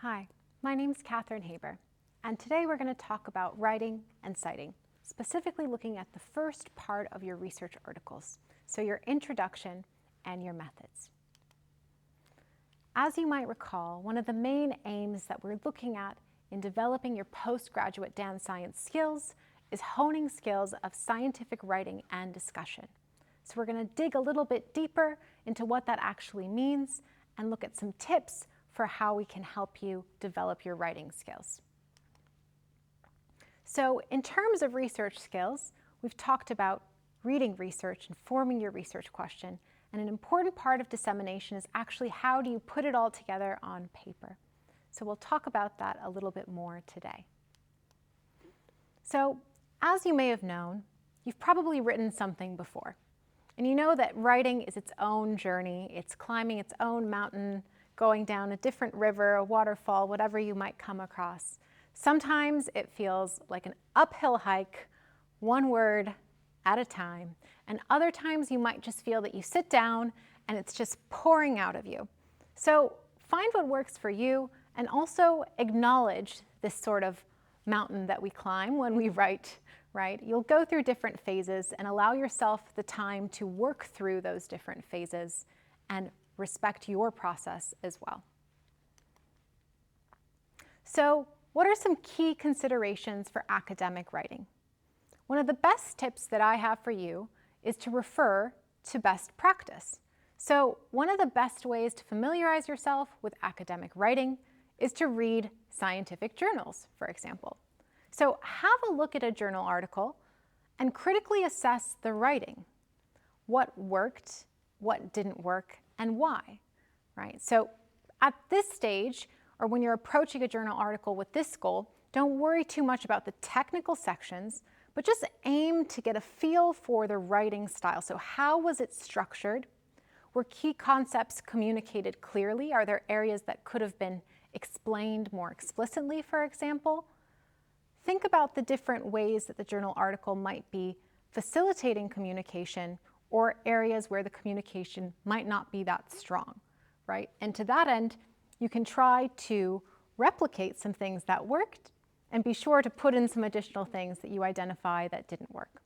Hi, my name's Katherine Haber, and today we're going to talk about writing and citing, specifically looking at the first part of your research articles, so your introduction and your methods. As you might recall, one of the main aims that we're looking at in developing your postgraduate data science skills is honing skills of scientific writing and discussion. So we're going to dig a little bit deeper into what that actually means and look at some tips for how we can help you develop your writing skills. So in terms of research skills, we've talked about reading research and forming your research question, and an important part of dissemination is actually how do you put it all together on paper. So we'll talk about that a little bit more today. So as you may have known, you've probably written something before, and you know that writing is its own journey. It's climbing its own mountain, going down a different river, a waterfall, whatever you might come across. Sometimes it feels like an uphill hike, one word at a time, and other times you might just feel that you sit down and it's just pouring out of you. So find what works for you and also acknowledge this sort of mountain that we climb when we write, right? You'll go through different phases and allow yourself the time to work through those different phases and respect your process as well. So, what are some key considerations for academic writing? One of the best tips that I have for you is to refer to best practice. So, one of the best ways to familiarize yourself with academic writing is to read scientific journals, for example. So, have a look at a journal article and critically assess the writing. What worked, what didn't work, and why, right? So at this stage, or when you're approaching a journal article with this goal, don't worry too much about the technical sections, but just aim to get a feel for the writing style. So how was it structured? Were key concepts communicated clearly? Are there areas that could have been explained more explicitly, for example? Think about the different ways that the journal article might be facilitating communication or areas where the communication might not be that strong, right? And to that end, you can try to replicate some things that worked and be sure to put in some additional things that you identify that didn't work.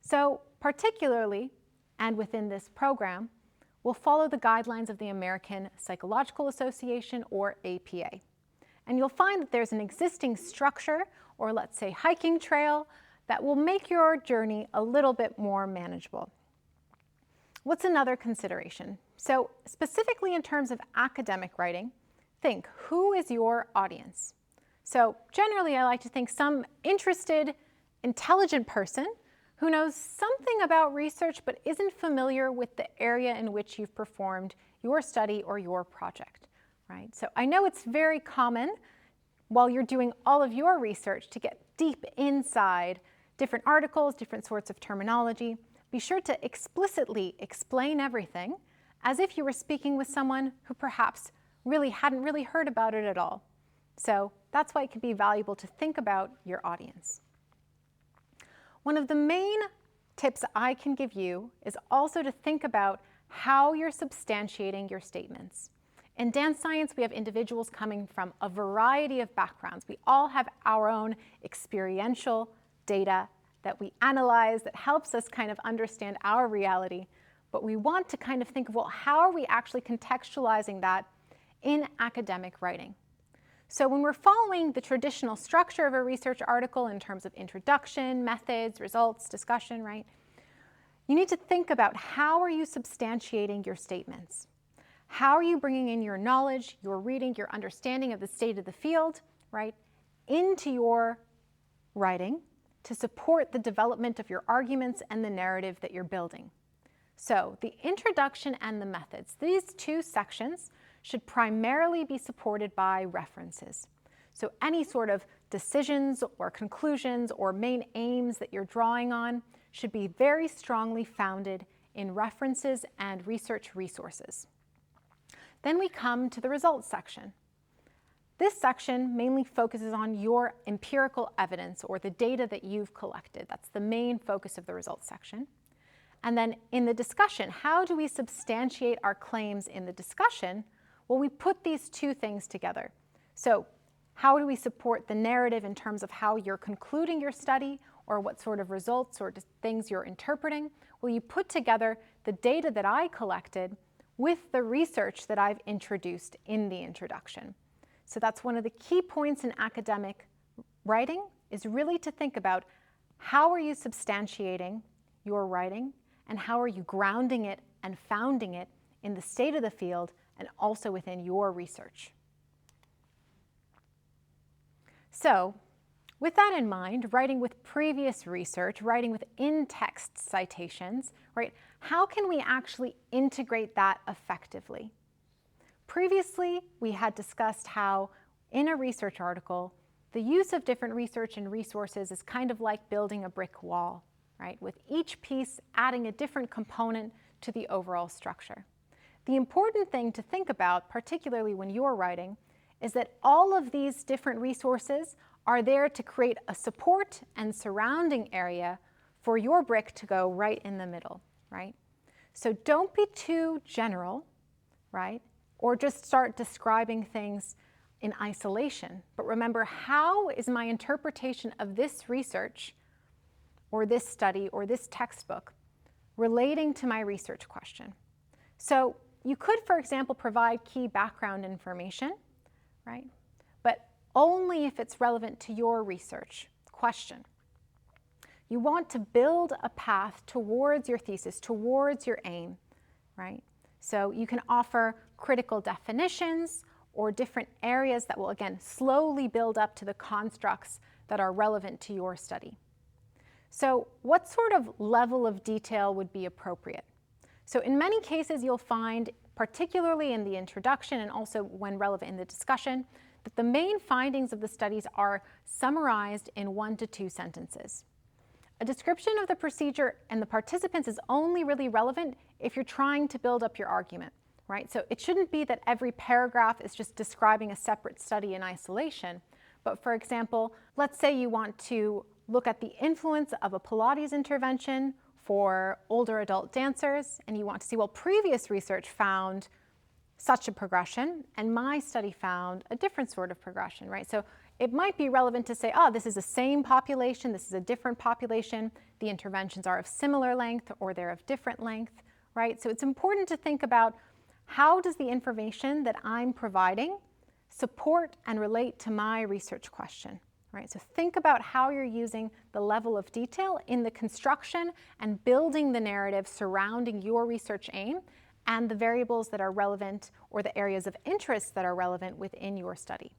So particularly, and within this program, we'll follow the guidelines of the American Psychological Association, or APA. And you'll find that there's an existing structure, or let's say hiking trail, that will make your journey a little bit more manageable. What's another consideration? So specifically in terms of academic writing, think, who is your audience? So generally I like to think some interested, intelligent person who knows something about research but isn't familiar with the area in which you've performed your study or your project, right? So I know it's very common while you're doing all of your research to get deep inside different articles, different sorts of terminology. Be sure to explicitly explain everything as if you were speaking with someone who perhaps hadn't really heard about it at all. So that's why it can be valuable to think about your audience. One of the main tips I can give you is also to think about how you're substantiating your statements. In dance science, we have individuals coming from a variety of backgrounds. We all have our own experiential data that we analyze that helps us kind of understand our reality, but we want to kind of think of, well, how are we actually contextualizing that in academic writing? So when we're following the traditional structure of a research article in terms of introduction, methods, results, discussion, right? You need to think about how are you substantiating your statements? How are you bringing in your knowledge, your reading, your understanding of the state of the field, right, into your writing to support the development of your arguments and the narrative that you're building? So the introduction and the methods, these two sections should primarily be supported by references. So any sort of decisions or conclusions or main aims that you're drawing on should be very strongly founded in references and research resources. Then we come to the results section. This section mainly focuses on your empirical evidence or the data that you've collected. That's the main focus of the results section. And then in the discussion, how do we substantiate our claims in the discussion? Well, we put these two things together. So how do we support the narrative in terms of how you're concluding your study or what sort of results or things you're interpreting? Well, you put together the data that I collected with the research that I've introduced in the introduction. So that's one of the key points in academic writing, is really to think about how are you substantiating your writing and how are you grounding it and founding it in the state of the field and also within your research. So, with that in mind, writing with previous research, writing with in-text citations, right, how can we actually integrate that effectively? Previously, we had discussed how in a research article, the use of different research and resources is kind of like building a brick wall, right, with each piece adding a different component to the overall structure. The important thing to think about, particularly when you're writing, is that all of these different resources are there to create a support and surrounding area for your brick to go right in the middle, right? So don't be too general, right? Or just start describing things in isolation. But remember, how is my interpretation of this research or this study or this textbook relating to my research question? So you could, for example, provide key background information, right? But only if it's relevant to your research question. You want to build a path towards your thesis, towards your aim, right? So you can offer critical definitions or different areas that will, again, slowly build up to the constructs that are relevant to your study. So what sort of level of detail would be appropriate? So in many cases, you'll find, particularly in the introduction and also when relevant in the discussion, that the main findings of the studies are summarized in 1 to 2 sentences. A description of the procedure and the participants is only really relevant if you're trying to build up your argument, right? So it shouldn't be that every paragraph is just describing a separate study in isolation. But for example, let's say you want to look at the influence of a Pilates intervention for older adult dancers, and you want to see, well, previous research found such a progression, and my study found a different sort of progression, right? So it might be relevant to say, oh, this is the same population, this is a different population, the interventions are of similar length or they're of different length, right? So it's important to think about how does the information that I'm providing support and relate to my research question, right? So think about how you're using the level of detail in the construction and building the narrative surrounding your research aim and the variables that are relevant or the areas of interest that are relevant within your study.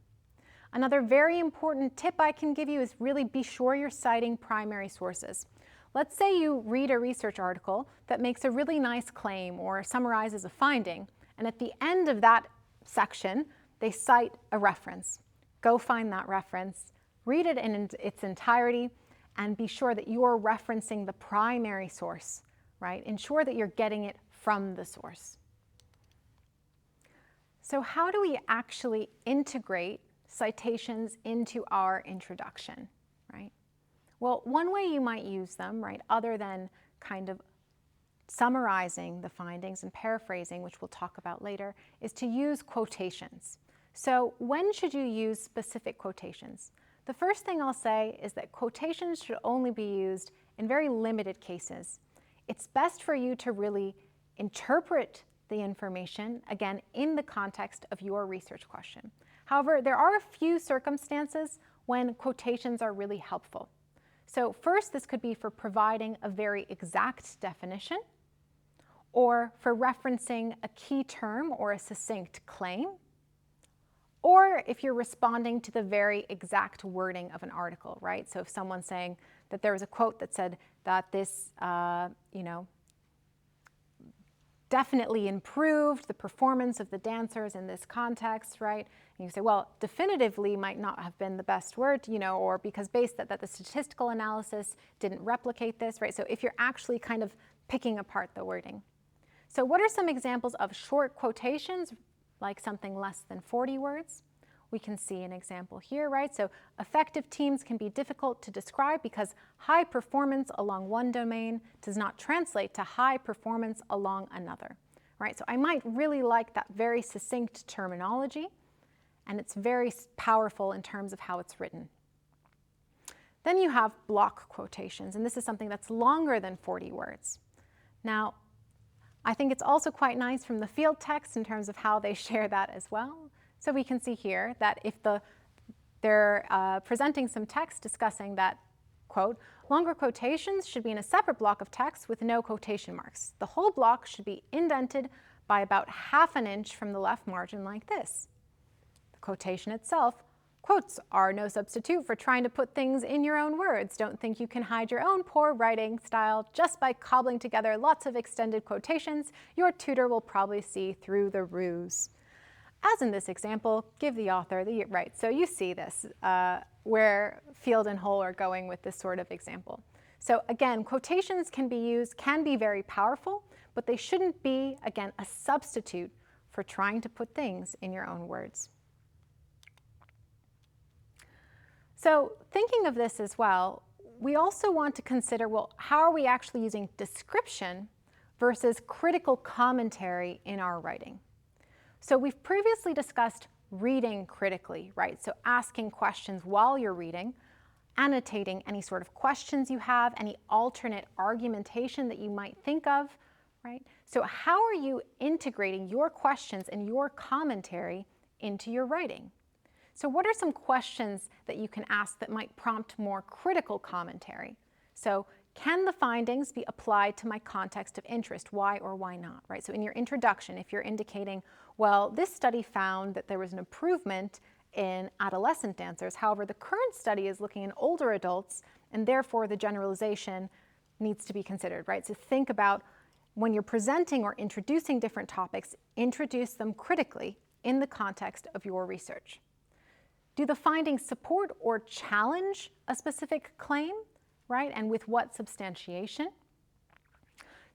Another very important tip I can give you is really be sure you're citing primary sources. Let's say you read a research article that makes a really nice claim or summarizes a finding, and at the end of that section, they cite a reference. Go find that reference, read it in its entirety, and be sure that you're referencing the primary source, right? Ensure that you're getting it from the source. So how do we actually integrate citations into our introduction, right? Well, one way you might use them, right, other than kind of summarizing the findings and paraphrasing, which we'll talk about later, is to use quotations. So when should you use specific quotations? The first thing I'll say is that quotations should only be used in very limited cases. It's best for you to really interpret the information, again, in the context of your research question. However, there are a few circumstances when quotations are really helpful. So first, this could be for providing a very exact definition, or for referencing a key term or a succinct claim, or if you're responding to the very exact wording of an article, right? So if someone's saying that there was a quote that said that this, definitely improved the performance of the dancers in this context, right? And you say, well, definitively might not have been the best word, or because based that the statistical analysis didn't replicate this, right? So if you're actually kind of picking apart the wording. So what are some examples of short quotations, like something less than 40 words? We can see an example here, right? So effective teams can be difficult to describe because high performance along one domain does not translate to high performance along another, right? So I might really like that very succinct terminology, and it's very powerful in terms of how it's written. Then you have block quotations, and this is something that's longer than 40 words. Now, I think it's also quite nice from the field text in terms of how they share that as well. So we can see here that if they're presenting some text discussing that, quote, longer quotations should be in a separate block of text with no quotation marks. The whole block should be indented by about ½ an inch from the left margin like this. The quotation itself, quotes are no substitute for trying to put things in your own words. Don't think you can hide your own poor writing style just by cobbling together lots of extended quotations. Your tutor will probably see through the ruse. As in this example, give the author the right. So you see this, where Field and Hull are going with this sort of example. So again, quotations can be very powerful, but they shouldn't be, again, a substitute for trying to put things in your own words. So thinking of this as well, we also want to consider, well, how are we actually using description versus critical commentary in our writing? So we've previously discussed reading critically, right? So asking questions while you're reading, annotating any sort of questions you have, any alternate argumentation that you might think of, right? So how are you integrating your questions and your commentary into your writing? So what are some questions that you can ask that might prompt more critical commentary? So can the findings be applied to my context of interest? Why or why not, right? So in your introduction, if you're indicating, well, this study found that there was an improvement in adolescent dancers. However, the current study is looking in older adults, and therefore the generalization needs to be considered, right? So think about when you're presenting or introducing different topics, introduce them critically in the context of your research. Do the findings support or challenge a specific claim, right? And with what substantiation?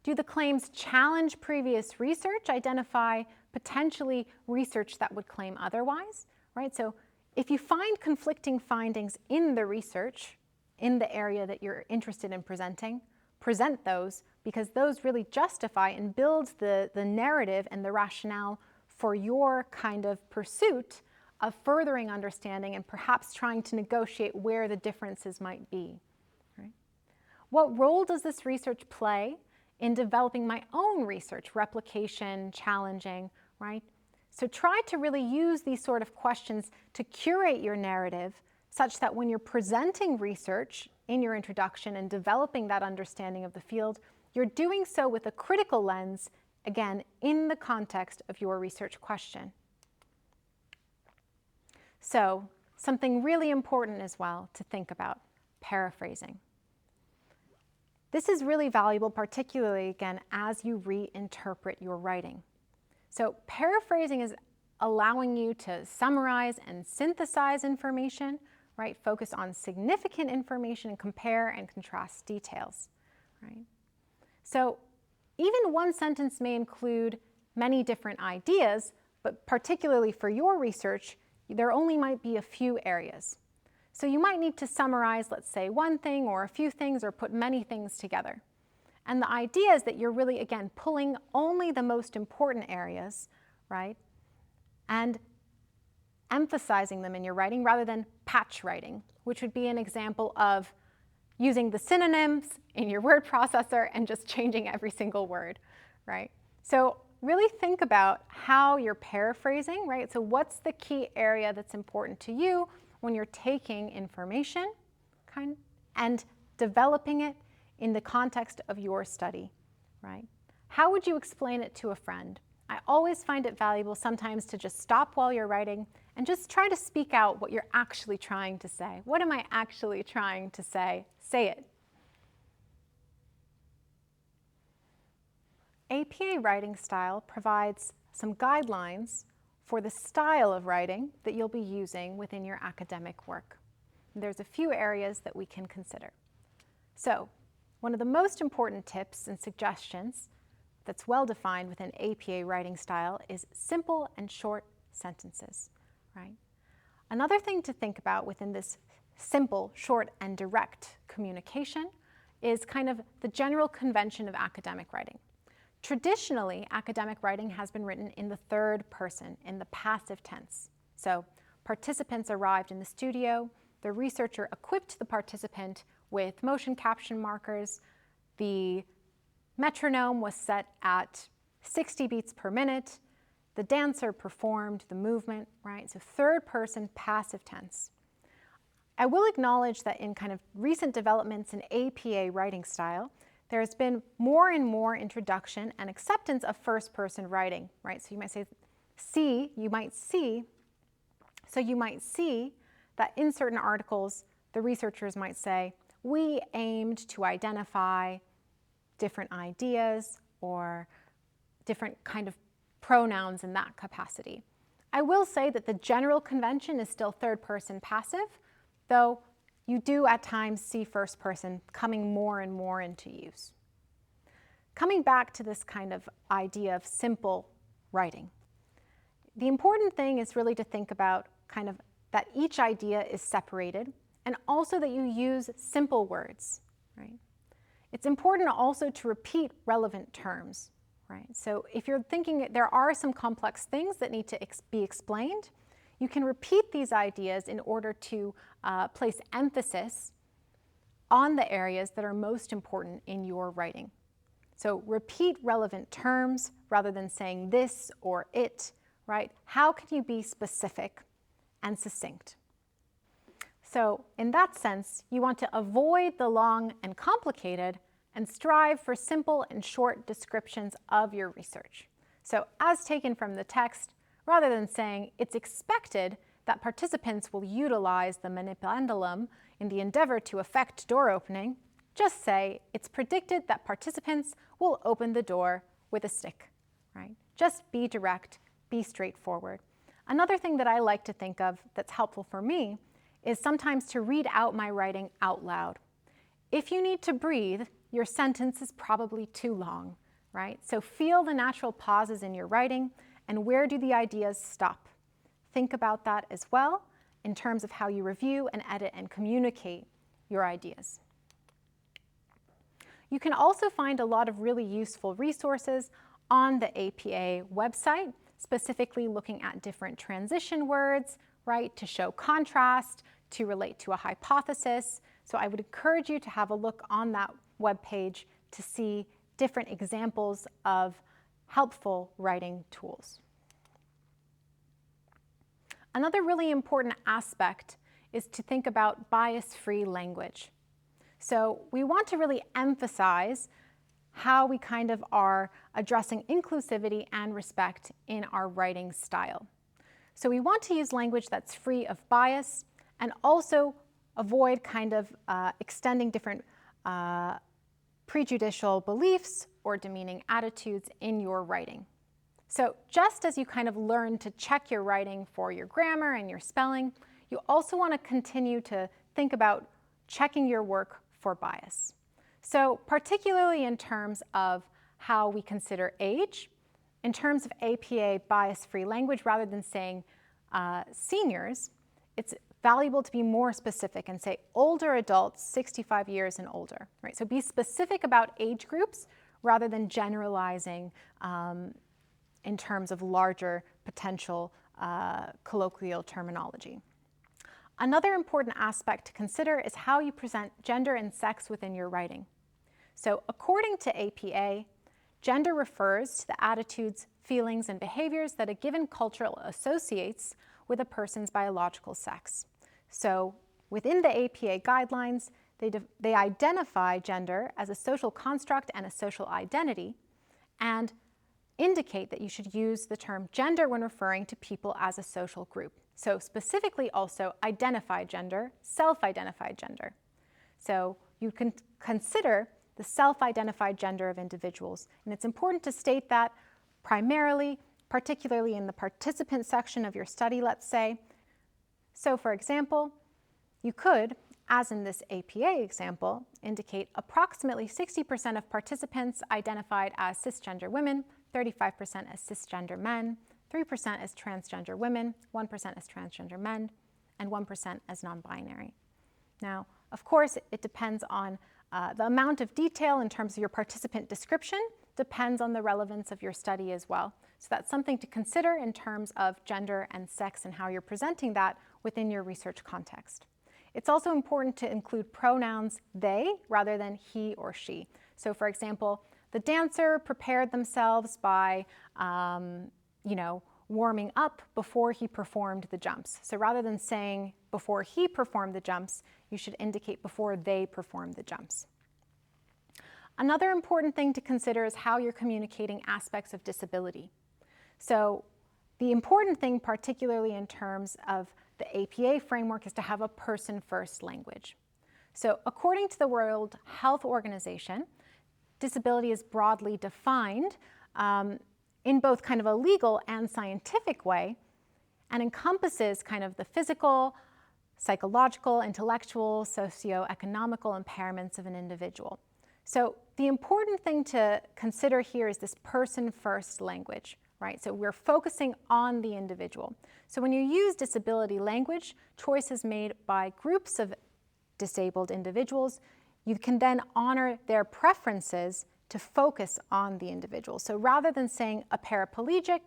Do the claims challenge previous research, identify potentially research that would claim otherwise, right? So if you find conflicting findings in the research, in the area that you're interested in presenting, present those, because those really justify and build the narrative and the rationale for your kind of pursuit of furthering understanding and perhaps trying to negotiate where the differences might be. Right? What role does this research play in developing my own research, replication, challenging, right? So try to really use these sort of questions to curate your narrative such that when you're presenting research in your introduction and developing that understanding of the field, you're doing so with a critical lens, again, in the context of your research question. So, something really important as well to think about, paraphrasing. This is really valuable, particularly, again, as you reinterpret your writing. So, paraphrasing is allowing you to summarize and synthesize information, right? Focus on significant information and compare and contrast details, right? So, even one sentence may include many different ideas, but particularly for your research, there only might be a few areas. So you might need to summarize, let's say, one thing or a few things or put many things together. And the idea is that you're really, again, pulling only the most important areas, right? And emphasizing them in your writing rather than patch writing, which would be an example of using the synonyms in your word processor and just changing every single word, right? So really think about how you're paraphrasing, right? So what's the key area that's important to you when you're taking information and developing it in the context of your study, right? How would you explain it to a friend? I always find it valuable sometimes to just stop while you're writing and just try to speak out what you're actually trying to say. What am I actually trying to say? Say it. APA writing style provides some guidelines for the style of writing that you'll be using within your academic work. There's a few areas that we can consider. So, one of the most important tips and suggestions that's well defined within APA writing style is simple and short sentences, right? Another thing to think about within this simple, short, and direct communication is kind of the general convention of academic writing. Traditionally, academic writing has been written in the third person, in the passive tense. So participants arrived in the studio, the researcher equipped the participant with motion caption markers, the metronome was set at 60 beats per minute, the dancer performed the movement, right? So third person passive tense. I will acknowledge that in kind of recent developments in APA writing style, there has been more and more introduction and acceptance of first-person writing, right? So you might say, you might see that in certain articles, the researchers might say, we aimed to identify different ideas or different kind of pronouns in that capacity. I will say that the general convention is still third-person passive, though you do at times see first person coming more and more into use. Coming back to this kind of idea of simple writing, the important thing is really to think about kind of that each idea is separated and also that you use simple words, right? It's important also to repeat relevant terms, right? So if you're thinking there are some complex things that need to be explained, you can repeat these ideas in order to place emphasis on the areas that are most important in your writing. So repeat relevant terms rather than saying this or it, right? How can you be specific and succinct? So in that sense, you want to avoid the long and complicated and strive for simple and short descriptions of your research. So as taken from the text, rather than saying it's expected that participants will utilize the manipulum in the endeavor to effect door opening, just say it's predicted that participants will open the door with a stick, right? Just be direct, be straightforward. Another thing that I like to think of that's helpful for me is sometimes to read out my writing out loud. If you need to breathe, your sentence is probably too long, right? So feel the natural pauses in your writing and where do the ideas stop. Think about that as well in terms of how you review and edit and communicate your ideas. You can also find a lot of really useful resources on the APA website, specifically looking at different transition words, right, to show contrast, to relate to a hypothesis. So I would encourage you to have a look on that webpage to see different examples of helpful writing tools. Another really important aspect is to think about bias-free language. So we want to really emphasize how we kind of are addressing inclusivity and respect in our writing style. So we want to use language that's free of bias and also avoid kind of extending different prejudicial beliefs or demeaning attitudes in your writing. So just as you kind of learn to check your writing for your grammar and your spelling, you also want to continue to think about checking your work for bias. So particularly in terms of how we consider age, in terms of APA bias-free language, rather than saying seniors, it's valuable to be more specific and say older adults, 65 years and older, right? So be specific about age groups rather than generalizing in terms of larger potential colloquial terminology. Another important aspect to consider is how you present gender and sex within your writing. So according to APA, gender refers to the attitudes, feelings, and behaviors that a given culture associates with a person's biological sex. So within the APA guidelines, they identify gender as a social construct and a social identity, and indicate that you should use the term gender when referring to people as a social group. So specifically also identified gender, self-identified gender. So you can consider the self-identified gender of individuals. And it's important to state that primarily, particularly in the participant section of your study, let's say. So for example, you could, as in this APA example, indicate approximately 60% of participants identified as cisgender women, 35% as cisgender men, 3% as transgender women, 1% as transgender men, and 1% as non-binary. Now, of course, it depends on the amount of detail in terms of your participant description depends on the relevance of your study as well. So that's something to consider in terms of gender and sex and how you're presenting that within your research context. It's also important to include pronouns they rather than he or she. So for example, the dancer prepared themselves by, warming up before he performed the jumps. So rather than saying before he performed the jumps, you should indicate before they performed the jumps. Another important thing to consider is how you're communicating aspects of disability. So the important thing, particularly in terms of the APA framework, is to have a person-first language. So according to the World Health Organization, disability is broadly defined in both kind of a legal and scientific way, and encompasses kind of the physical, psychological, intellectual, socioeconomical impairments of an individual. So the important thing to consider here is this person-first language, right? So we're focusing on the individual. So when you use disability language, choices made by groups of disabled individuals, you can then honor their preferences to focus on the individual. So rather than saying a paraplegic,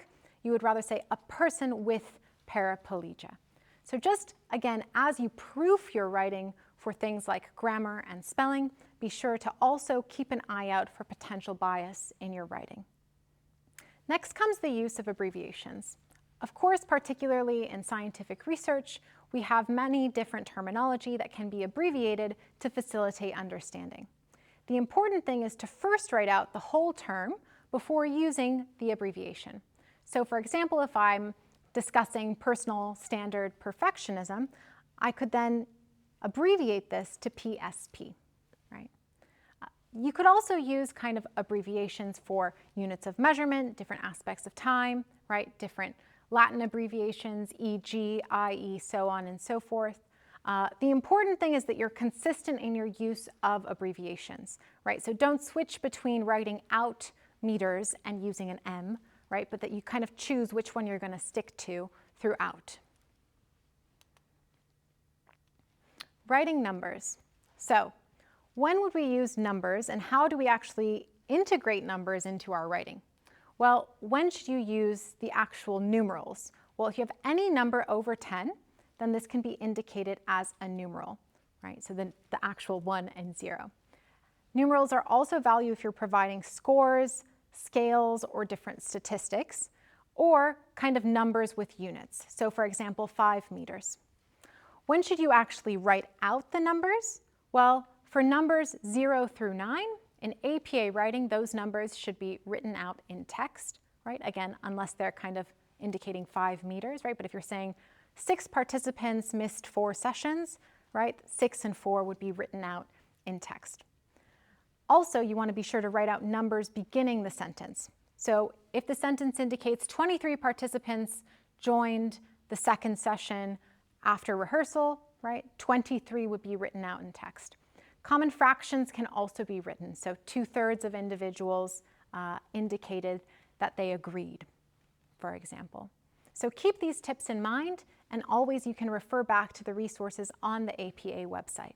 you would rather say a person with paraplegia. So just, again, as you proof your writing for things like grammar and spelling, be sure to also keep an eye out for potential bias in your writing. Next comes the use of abbreviations. Of course, particularly in scientific research, we have many different terminology that can be abbreviated to facilitate understanding. The important thing is to first write out the whole term before using the abbreviation. So for example, if I'm discussing personal standard perfectionism, I could then abbreviate this to PSP, right? You could also use kind of abbreviations for units of measurement, different aspects of time, right? Different Latin abbreviations, e.g., i.e., so on and so forth. The important thing is that you're consistent in your use of abbreviations, right? So don't switch between writing out meters and using an M, right? But that you kind of choose which one you're going to stick to throughout. Writing numbers. So when would we use numbers and how do we actually integrate numbers into our writing? Well, when should you use the actual numerals? Well, if you have any number over 10, then this can be indicated as a numeral, right? So the actual 1 and 0. Numerals are also valued if you're providing scores, scales, or different statistics, or kind of numbers with units. So for example, 5 meters. When should you actually write out the numbers? Well, for numbers 0 through 9, in APA writing, those numbers should be written out in text, right? Again, unless they're kind of indicating 5 meters, right? But if you're saying 6 participants missed 4 sessions, right? 6 and 4 would be written out in text. Also, you want to be sure to write out numbers beginning the sentence. So if the sentence indicates 23 participants joined the second session after rehearsal, right? 23 would be written out in text. Common fractions can also be written. So 2/3 of individuals indicated that they agreed, for example. So keep these tips in mind, and always you can refer back to the resources on the APA website.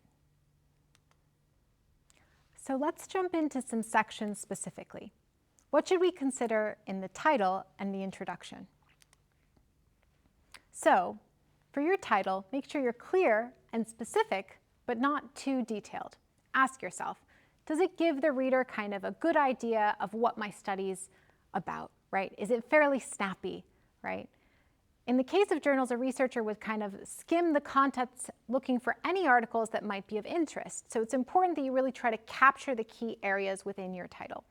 So let's jump into some sections specifically. What should we consider in the title and the introduction? So for your title, make sure you're clear and specific, but not too detailed. Ask yourself, does it give the reader kind of a good idea of what my study's about, right? Is it fairly snappy, right? In the case of journals, a researcher would kind of skim the contents looking for any articles that might be of interest. So it's important that you really try to capture the key areas within your title.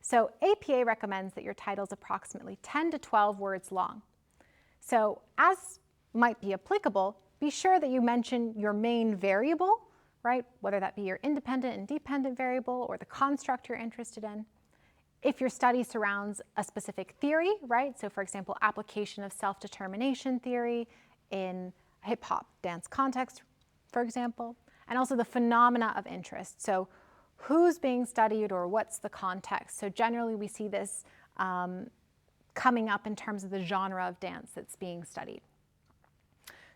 So APA recommends that your title is approximately 10 to 12 words long. So as might be applicable, be sure that you mention your main variable, right? Whether that be your independent and dependent variable or the construct you're interested in. If your study surrounds a specific theory, right? So for example, application of self-determination theory in hip-hop dance context, for example, and also the phenomena of interest. So who's being studied or what's the context? So generally we see this coming up in terms of the genre of dance that's being studied.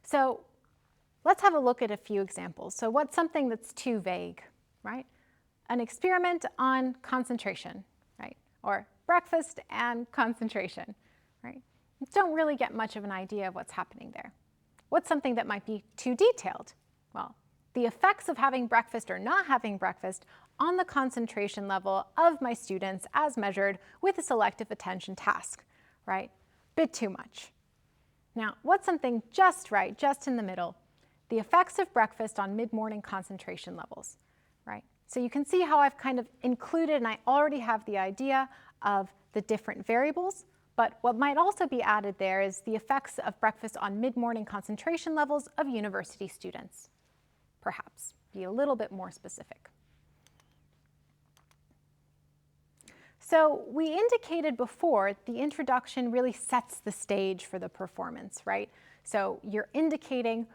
So let's have a look at a few examples. So what's something that's too vague, right? An experiment on concentration, right? or breakfast and concentration, right? You don't really get much of an idea of what's happening there. What's something that might be too detailed? Well, the effects of having breakfast or not having breakfast on the concentration level of my students as measured with a selective attention task, right? Bit too much. Now, what's something just right, just in the middle? The effects of breakfast on mid-morning concentration levels, right? So you can see how I've kind of included, and I already have the idea of the different variables, but what might also be added there is the effects of breakfast on mid-morning concentration levels of university students. Perhaps be a little bit more specific. So we indicated before the introduction really sets the stage for the performance, right? So you're indicating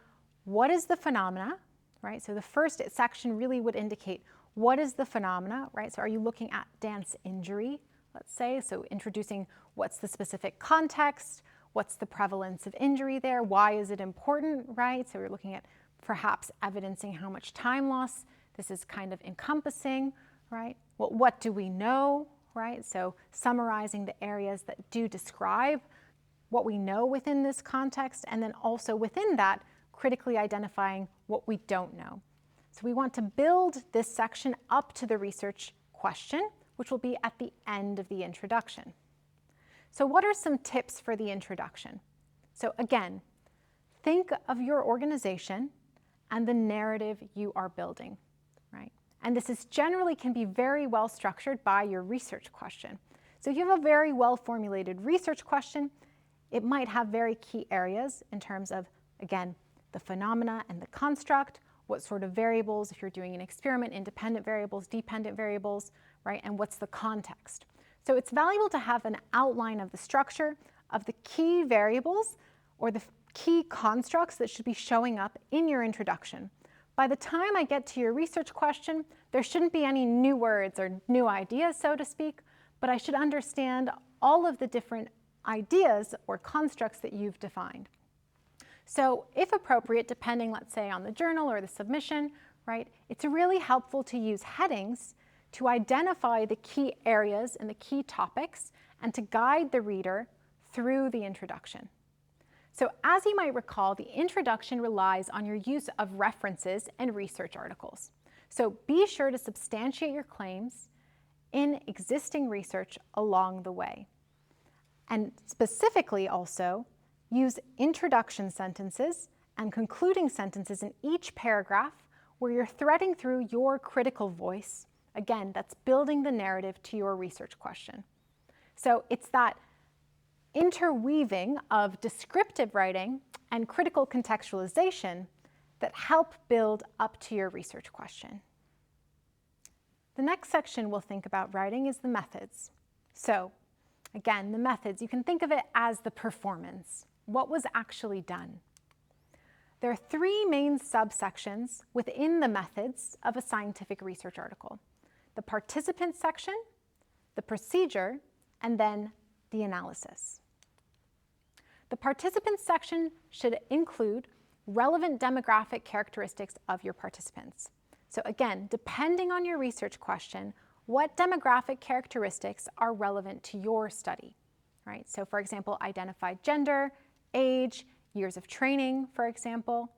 what is the phenomena, right? So the first section really would indicate what is the phenomena, right? So are you looking at dance injury, let's say? So introducing what's the specific context, what's the prevalence of injury there, why is it important, right? So we're looking at perhaps evidencing how much time loss this is kind of encompassing, right? Well, what do we know, right? So summarizing the areas that do describe what we know within this context, and then also within that, critically identifying what we don't know. So we want to build this section up to the research question, which will be at the end of the introduction. So what are some tips for the introduction? So again, think of your organization and the narrative you are building, right? And this is generally can be very well structured by your research question. So if you have a very well formulated research question, it might have very key areas in terms of, again, the phenomena and the construct, what sort of variables, if you're doing an experiment, independent variables, dependent variables, right? And what's the context. So it's valuable to have an outline of the structure of the key variables or the key constructs that should be showing up in your introduction. By the time I get to your research question, there shouldn't be any new words or new ideas, so to speak, but I should understand all of the different ideas or constructs that you've defined. So if appropriate, depending, let's say, on the journal or the submission, right, it's really helpful to use headings to identify the key areas and the key topics and to guide the reader through the introduction. So as you might recall, the introduction relies on your use of references and research articles. So be sure to substantiate your claims in existing research along the way. And specifically also, use introduction sentences and concluding sentences in each paragraph where you're threading through your critical voice. Again, that's building the narrative to your research question. So it's that interweaving of descriptive writing and critical contextualization that help build up to your research question. The next section we'll think about writing is the methods. So again, the methods, you can think of it as the performance. What was actually done? There are three main subsections within the methods of a scientific research article: the participant section, the procedure, and then the analysis. The participant section should include relevant demographic characteristics of your participants. So again, depending on your research question, what demographic characteristics are relevant to your study, right? So for example, identify gender, age, years of training, for example.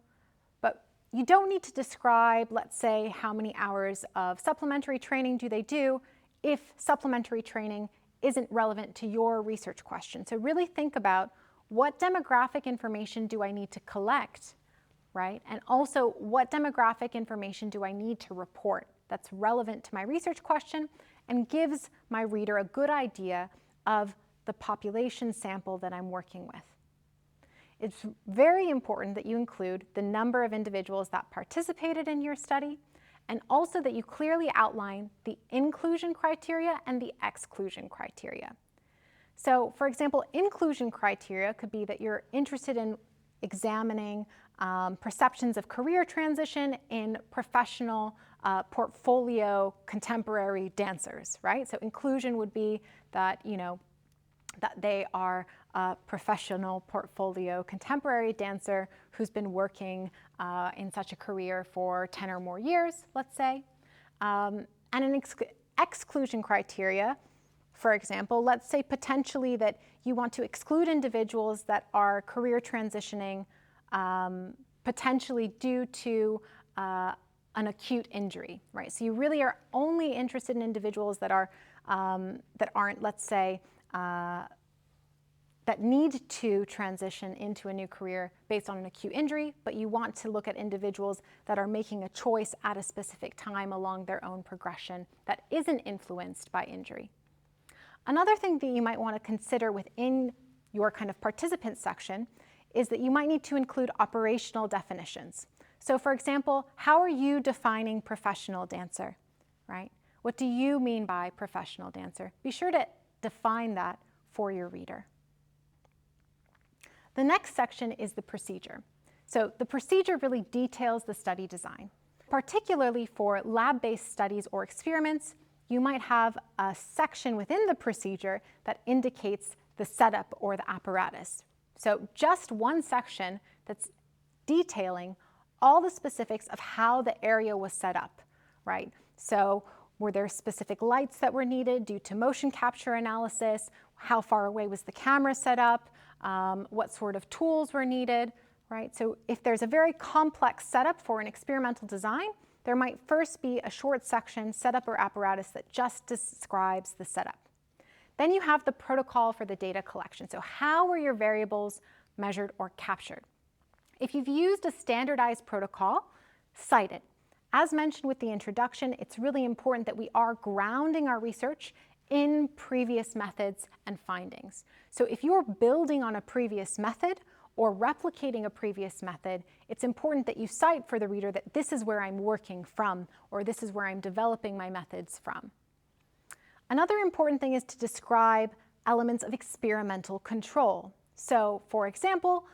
But you don't need to describe, let's say, how many hours of supplementary training do they do if supplementary training isn't relevant to your research question. So really think about what demographic information do I need to collect, right? And also what demographic information do I need to report that's relevant to my research question and gives my reader a good idea of the population sample that I'm working with. It's very important that you include the number of individuals that participated in your study, and also that you clearly outline the inclusion criteria and the exclusion criteria. So, for example, inclusion criteria could be that you're interested in examining perceptions of career transition in professional portfolio contemporary dancers, right? So inclusion would be that, that they are a professional portfolio contemporary dancer who's been working in such a career for 10 or more years, let's say. And an exclusion criteria For example, let's say potentially that you want to exclude individuals that are career transitioning potentially due to an acute injury, right? So you really are only interested in individuals that aren't, let's say, that need to transition into a new career based on an acute injury, but you want to look at individuals that are making a choice at a specific time along their own progression that isn't influenced by injury. Another thing that you might want to consider within your kind of participant section is that you might need to include operational definitions. So for example, how are you defining professional dancer, right? What do you mean by professional dancer? Be sure to define that for your reader. The next section is the procedure. So the procedure really details the study design. Particularly for lab-based studies or experiments, you might have a section within the procedure that indicates the setup or the apparatus. So just one section that's detailing all the specifics of how the area was set up, right? So were there specific lights that were needed due to motion capture analysis? How far away was the camera set up? What sort of tools were needed, right? So if there's a very complex setup for an experimental design, there might first be a short section, setup or apparatus, that just describes the setup. Then you have the protocol for the data collection. So how were your variables measured or captured? If you've used a standardized protocol, cite it. As mentioned with the introduction, it's really important that we are grounding our research in previous methods and findings. So if you're building on a previous method or replicating a previous method, it's important that you cite for the reader that this is where I'm working from, or this is where I'm developing my methods from. Another important thing is to describe elements of experimental control. So for example,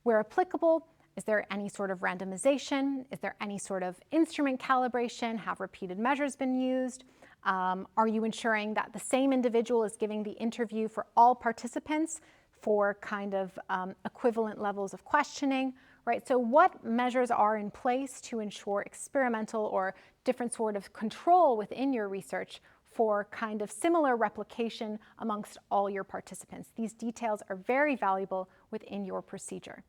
where applicable, is there any sort of randomization? Is there any sort of instrument calibration? Have repeated measures been used? Are you ensuring that the same individual is giving the interview for all participants for kind of equivalent levels of questioning, right? So what measures are in place to ensure experimental or different sort of control within your research for kind of similar replication amongst all your participants? These details are very valuable within your procedure.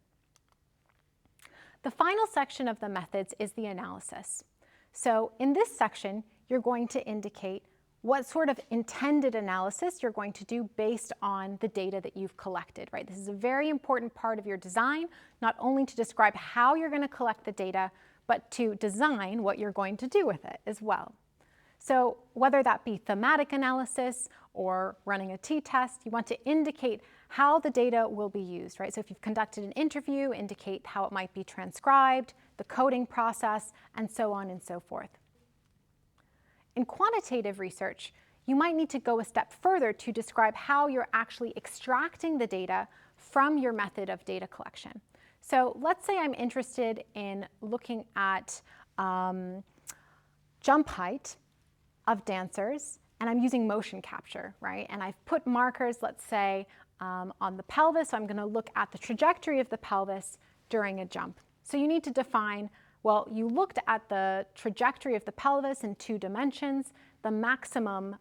The final section of the methods is the analysis. So in this section, you're going to indicate what sort of intended analysis you're going to do based on the data that you've collected, right? This is a very important part of your design, not only to describe how you're going to collect the data, but to design what you're going to do with it as well. So whether that be thematic analysis or running a t-test, you want to indicate how the data will be used, right? So if you've conducted an interview, indicate how it might be transcribed, the coding process, and so on and so forth. In quantitative research, you might need to go a step further to describe how you're actually extracting the data from your method of data collection. So let's say I'm interested in looking at jump height of dancers, and I'm using motion capture, right? And I've put markers, let's say, on the pelvis. So I'm going to look at the trajectory of the pelvis during a jump. So you need to define, well, you looked at the trajectory of the pelvis in 2 dimensions. The maximum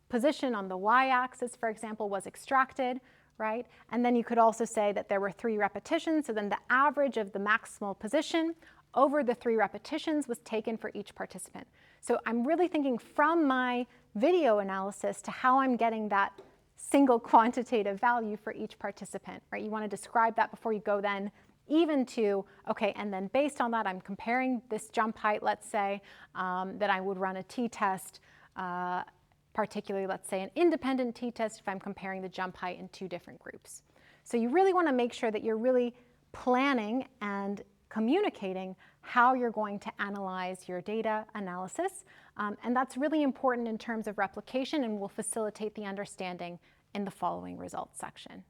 position on the y-axis, for example, was extracted, right? And then you could also say that there were 3 repetitions. So then the average of the maximal position over the 3 repetitions was taken for each participant. So I'm really thinking from my video analysis to how I'm getting that single quantitative value for each participant, right? You want to describe that before you go then even to, okay, and then based on that, I'm comparing this jump height, let's say, that I would run a t-test, particularly, let's say, an independent t-test if I'm comparing the jump height in 2 different groups. So you really want to make sure that you're really planning and communicating how you're going to analyze your data analysis. And that's really important in terms of replication and will facilitate the understanding in the following results section.